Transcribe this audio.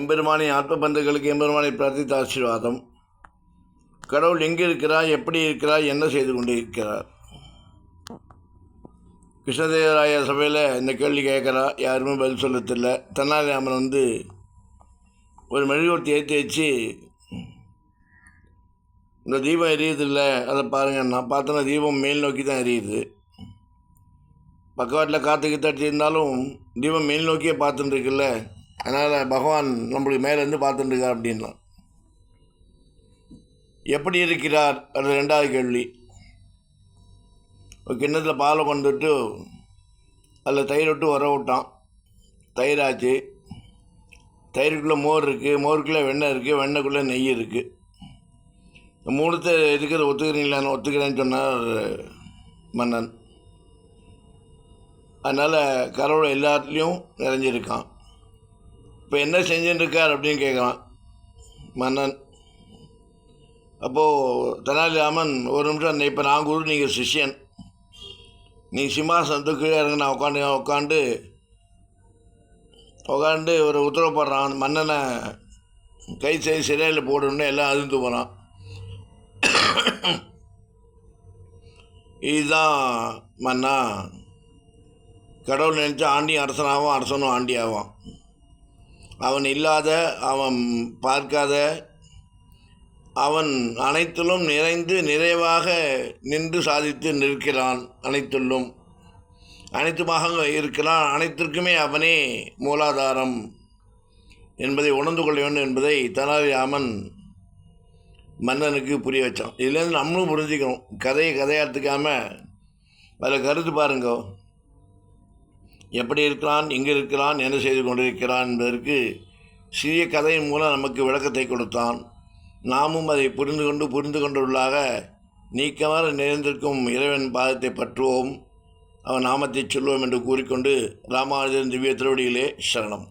எம்பெருமானின் ஆத்ம பந்துகளுக்கு எம்பெருமானை பிரார்த்தித்த ஆசீர்வாதம். கடவுள் எங்கே இருக்கிறார், எப்படி இருக்கிறார், என்ன செய்து கொண்டு இருக்கிறார்? கிருஷ்ணதேவராய சபையில் இந்த கேள்வி கேட்குறா, யாருமே பதில் சொல்லத்தில்ல. தெனாலிராமன் ஒரு மெழுகுவர்த்தி ஏற்றி வச்சு, இந்த தீபம் எரியுதில்லை, அதை பாருங்கள். நான் பார்த்தோன்னா தீபம் மேல் நோக்கி தான் எரியுது. பக்கவாட்டில் காற்று அடிச்சிருந்தாலும் தீபம் மேல் நோக்கியே பார்த்துட்டு இருக்குல்ல, அதனால் பகவான் நம்மளுக்கு மேலேருந்து பார்த்துட்டுருக்கார் அப்படின்னா. எப்படி இருக்கிறார்? அது ரெண்டாவது கேள்வி. ஒரு கிண்ணத்தில் பாலை கொண்டுட்டு அதில் தயிர் விட்டு உர விட்டான். தயிராச்சு. தயிருக்குள்ளே மோர் இருக்குது, மோருக்குள்ளே வெண்ணெய் இருக்குது, வெண்ணெய்க்குள்ளே நெய் இருக்குது. மூணுத்தை இருக்கிறத ஒத்துக்கிறீங்களான்னு ஒத்துக்கிறேன்னு சொன்னார் மன்னன். அதனால் கடவுள் எல்லாத்துலேயும் நிறைஞ்சிருக்கான். இப்போ என்ன செஞ்சுட்டு இருக்கார் அப்படின்னு கேட்குறான் மன்னன். அப்போது தெனாலிராமன் ஒரு நிமிஷம், இப்போ நான் குரு, நீங்கள் சிஷ்யன், நீ சிம்மாசனத்துக்கு கீழே இறங்க, நான் உட்காந்து ஒரு உத்தரவு போடுறான். மன்னனை கை செய்து சிறையில் போடணுன்னு எல்லாம் அதிர்ந்து போகிறான். இதுதான் மன்னா, கடவுள் நினச்சா ஆண்டியும் அரசனாகவும் அரசனும் ஆண்டியாவான். அவன் இல்லாத, அவன் பார்க்காத, அவன் அனைத்திலும் நிறைந்து நிறைவாக நின்று சாதித்து நிற்கிறான். அனைத்துமாக இருக்கிறான். அனைத்திற்குமே அவனே மூலாதாரம் என்பதை உணர்ந்து கொள்ள வேண்டும் என்பதை தெனாலிராமன் மன்னனுக்கு புரிய வச்சான். இதுலேருந்து நம்மளும் புரிஞ்சுக்கணும். கதையாத்துக்காமல் அதில் கருத்து பாருங்க. எப்படி இருக்கிறான், எங்கே இருக்கிறான், என்ன செய்து கொண்டிருக்கிறான் என்பதற்கு சிறிய கதையின் மூலம் நமக்கு விளக்கத்தை கொடுத்தான். நாமும் அதை புரிந்து கொண்டுள்ளாக நீக்கமர நிறைந்திருக்கும் இறைவன் பாதத்தை பற்றுவோம், அவன் நாமத்தை சொல்வோம் என்று கூறிக்கொண்டு ராமானுஜன் திவ்ய திருவடிகளே சரணம்.